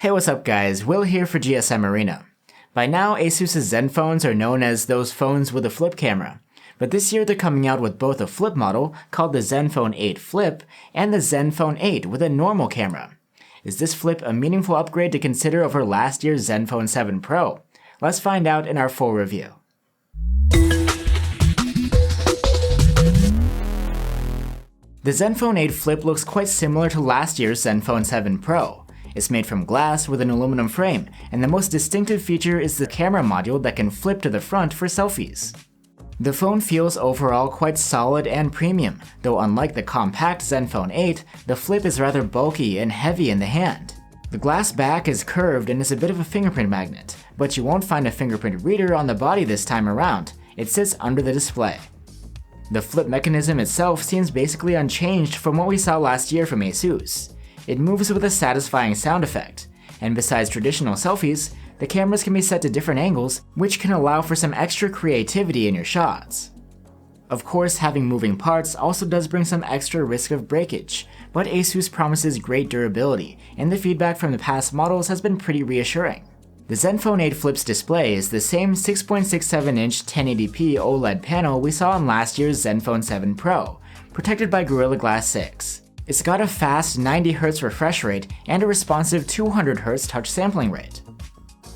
Hey, what's up guys, Will here for GSM Arena. By now, Asus's Zenphones are known as those phones with a flip camera, but this year they're coming out with both a flip model called the Zenfone 8 Flip and the Zenfone 8 with a normal camera. Is this flip a meaningful upgrade to consider over last year's Zenfone 7 Pro? Let's find out in our full review. The Zenfone 8 Flip looks quite similar to last year's Zenfone 7 Pro. It's made from glass with an aluminum frame, and the most distinctive feature is the camera module that can flip to the front for selfies. The phone feels overall quite solid and premium, though unlike the compact Zenfone 8, the Flip is rather bulky and heavy in the hand. The glass back is curved and is a bit of a fingerprint magnet, but you won't find a fingerprint reader on the body this time around. It sits under the display. The flip mechanism itself seems basically unchanged from what we saw last year from Asus. It moves with a satisfying sound effect, and besides traditional selfies, the cameras can be set to different angles, which can allow for some extra creativity in your shots. Of course, having moving parts also does bring some extra risk of breakage, but Asus promises great durability, and the feedback from the past models has been pretty reassuring. The Zenfone 8 Flip's display is the same 6.67-inch 1080p OLED panel we saw on last year's Zenfone 7 Pro, protected by Gorilla Glass 6. It's got a fast 90Hz refresh rate and a responsive 200Hz touch sampling rate.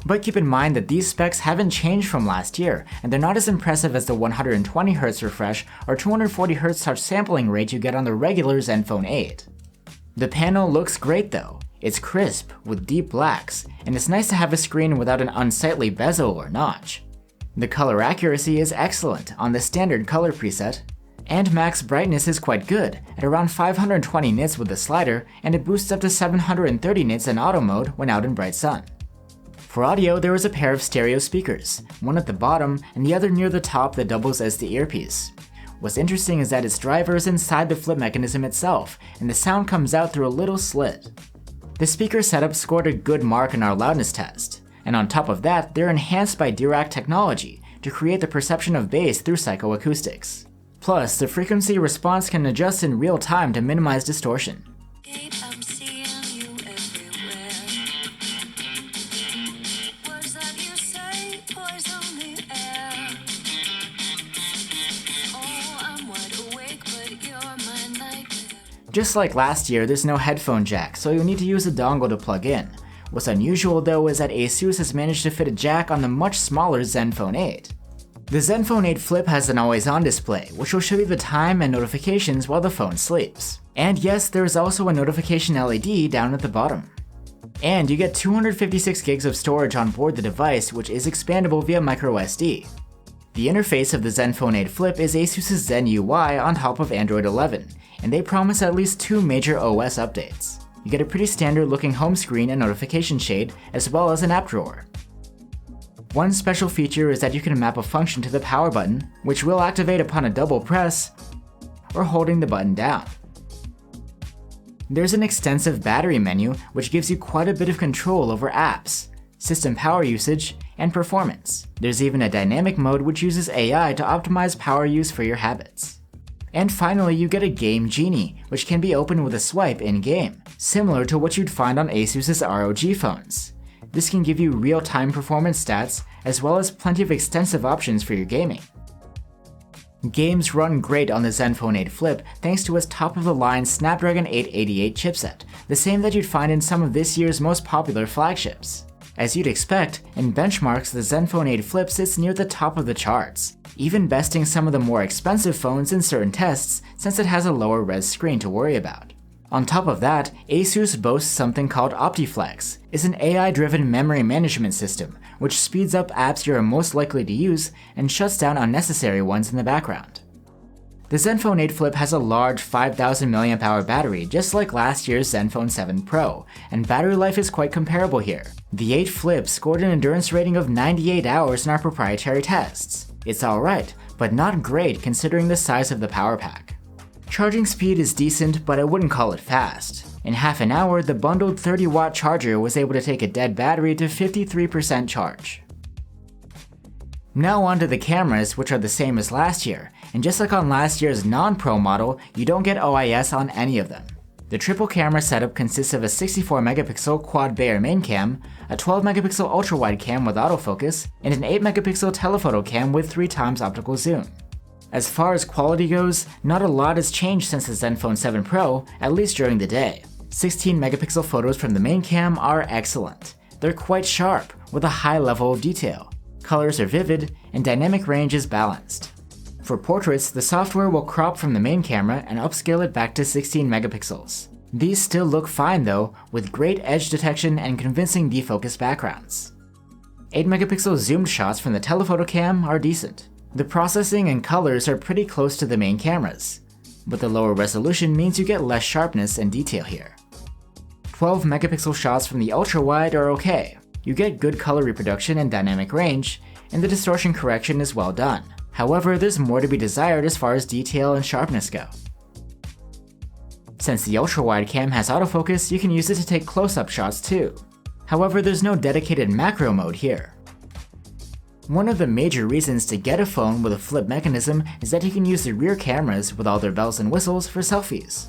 But keep in mind that these specs haven't changed from last year, and they're not as impressive as the 120Hz refresh or 240Hz touch sampling rate you get on the regular Zenfone 8. The panel looks great though. It's crisp, with deep blacks, and it's nice to have a screen without an unsightly bezel or notch. The color accuracy is excellent on the standard color preset, and max brightness is quite good, at around 520 nits with the slider, and it boosts up to 730 nits in auto mode when out in bright sun. For audio, there is a pair of stereo speakers, one at the bottom and the other near the top that doubles as the earpiece. What's interesting is that its driver is inside the flip mechanism itself, and the sound comes out through a little slit. The speaker setup scored a good mark in our loudness test, and on top of that, they're enhanced by Dirac technology to create the perception of bass through psychoacoustics. Plus, the frequency response can adjust in real time to minimize distortion. Just like last year, there's no headphone jack, so you'll need to use a dongle to plug in. What's unusual though is that Asus has managed to fit a jack on the much smaller Zenfone 8. The Zenfone 8 Flip has an always-on display, which will show you the time and notifications while the phone sleeps. And yes, there is also a notification LED down at the bottom. And you get 256 gigs of storage on board the device, which is expandable via microSD. The interface of the Zenfone 8 Flip is Asus's Zen UI on top of Android 11, and they promise at least 2 major OS updates. You get a pretty standard looking home screen and notification shade, as well as an app drawer. One special feature is that you can map a function to the power button, which will activate upon a double press or holding the button down. There's an extensive battery menu which gives you quite a bit of control over apps, system power usage, and performance. There's even a dynamic mode which uses AI to optimize power use for your habits. And finally, you get a Game Genie, which can be opened with a swipe in-game, similar to what you'd find on Asus's ROG phones. This can give you real-time performance stats, as well as plenty of extensive options for your gaming. Games run great on the Zenfone 8 Flip thanks to its top-of-the-line Snapdragon 888 chipset, the same that you'd find in some of this year's most popular flagships. As you'd expect, in benchmarks the Zenfone 8 Flip sits near the top of the charts, even besting some of the more expensive phones in certain tests since it has a lower res screen to worry about. On top of that, Asus boasts something called OptiFlex. It's an AI-driven memory management system, which speeds up apps you're most likely to use and shuts down unnecessary ones in the background. The Zenfone 8 Flip has a large 5000 mAh battery just like last year's Zenfone 7 Pro, and battery life is quite comparable here. The 8 Flip scored an endurance rating of 98 hours in our proprietary tests. It's alright, but not great considering the size of the power pack. Charging speed is decent, but I wouldn't call it fast. In half an hour, the bundled 30-watt charger was able to take a dead battery to 53% charge. Now onto the cameras, which are the same as last year, and just like on last year's non-Pro model, you don't get OIS on any of them. The triple camera setup consists of a 64-megapixel quad-Bayer main cam, a 12-megapixel ultra-wide cam with autofocus, and an 8-megapixel telephoto cam with 3x optical zoom. As far as quality goes, not a lot has changed since the Zenfone 7 Pro, at least during the day. 16-megapixel photos from the main cam are excellent. They're quite sharp, with a high level of detail. Colors are vivid, and dynamic range is balanced. For portraits, the software will crop from the main camera and upscale it back to 16 megapixels. These still look fine though, with great edge detection and convincing defocus backgrounds. 8-megapixel zoomed shots from the telephoto cam are decent. The processing and colors are pretty close to the main cameras, but the lower resolution means you get less sharpness and detail here. 12-megapixel shots from the ultra-wide are okay. You get good color reproduction and dynamic range, and the distortion correction is well done. However, there's more to be desired as far as detail and sharpness go. Since the ultra-wide cam has autofocus, you can use it to take close-up shots too. However, there's no dedicated macro mode here. One of the major reasons to get a phone with a flip mechanism is that you can use the rear cameras with all their bells and whistles for selfies.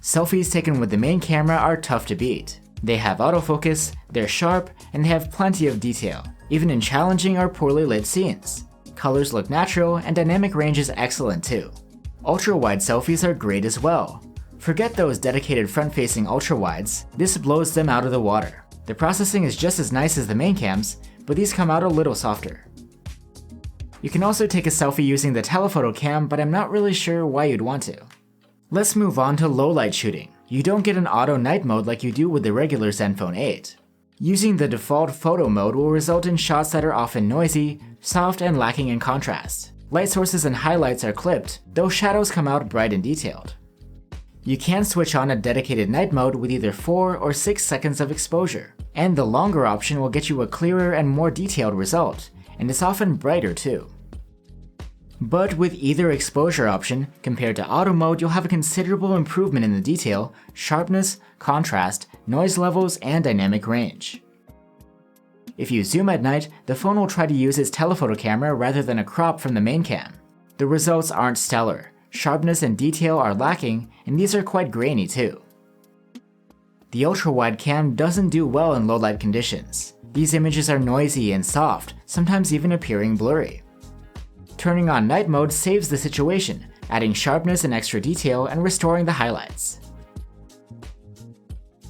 Selfies taken with the main camera are tough to beat. They have autofocus, they're sharp, and they have plenty of detail, even in challenging or poorly lit scenes. Colors look natural, and dynamic range is excellent too. Ultra-wide selfies are great as well. Forget those dedicated front-facing ultra-wides, this blows them out of the water. The processing is just as nice as the main cams, but these come out a little softer. You can also take a selfie using the telephoto cam, but I'm not really sure why you'd want to. Let's move on to low-light shooting. You don't get an auto night mode like you do with the regular Zenfone 8. Using the default photo mode will result in shots that are often noisy, soft, and lacking in contrast. Light sources and highlights are clipped, though shadows come out bright and detailed. You can switch on a dedicated night mode with either 4 or 6 seconds of exposure, and the longer option will get you a clearer and more detailed result, and it's often brighter too. But with either exposure option, compared to auto mode, you'll have a considerable improvement in the detail, sharpness, contrast, noise levels, and dynamic range. If you zoom at night, the phone will try to use its telephoto camera rather than a crop from the main cam. The results aren't stellar, sharpness and detail are lacking, and these are quite grainy too. The ultra-wide cam doesn't do well in low-light conditions. These images are noisy and soft, sometimes even appearing blurry. Turning on night mode saves the situation, adding sharpness and extra detail and restoring the highlights.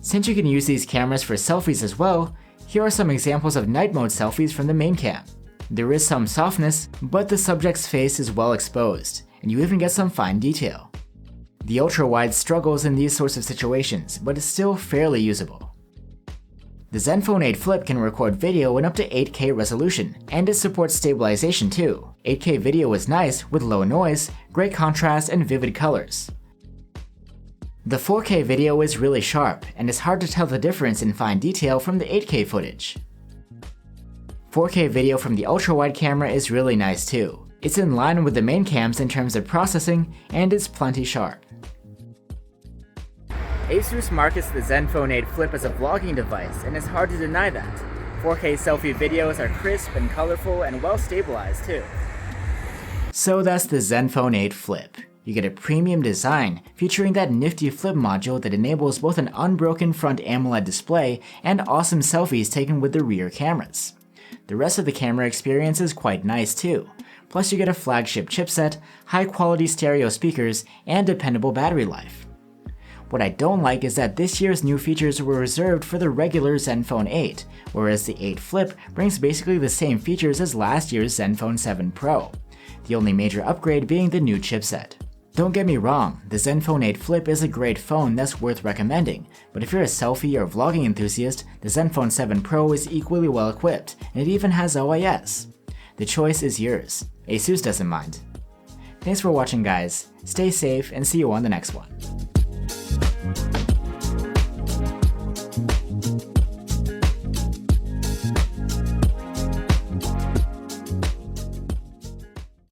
Since you can use these cameras for selfies as well, here are some examples of night mode selfies from the main cam. There is some softness, but the subject's face is well exposed, and you even get some fine detail. The ultra-wide struggles in these sorts of situations, but is still fairly usable. The Zenfone 8 Flip can record video in up to 8K resolution, and it supports stabilization too. 8K video is nice with low noise, great contrast, and vivid colors. The 4K video is really sharp, and it's hard to tell the difference in fine detail from the 8K footage. 4K video from the ultra-wide camera is really nice too. It's in line with the main cams in terms of processing, and it's plenty sharp. Asus markets the Zenfone 8 Flip as a vlogging device, and it's hard to deny that. 4K selfie videos are crisp and colorful and well stabilized too. So that's the Zenfone 8 Flip. You get a premium design featuring that nifty flip module that enables both an unbroken front AMOLED display and awesome selfies taken with the rear cameras. The rest of the camera experience is quite nice too. Plus you get a flagship chipset, high quality stereo speakers, and dependable battery life. What I don't like is that this year's new features were reserved for the regular Zenfone 8, whereas the 8 Flip brings basically the same features as last year's Zenfone 7 Pro, the only major upgrade being the new chipset. Don't get me wrong, the Zenfone 8 Flip is a great phone that's worth recommending, but if you're a selfie or vlogging enthusiast, the Zenfone 7 Pro is equally well equipped, and it even has OIS. The choice is yours. Asus doesn't mind. Thanks for watching guys, stay safe and see you on the next one.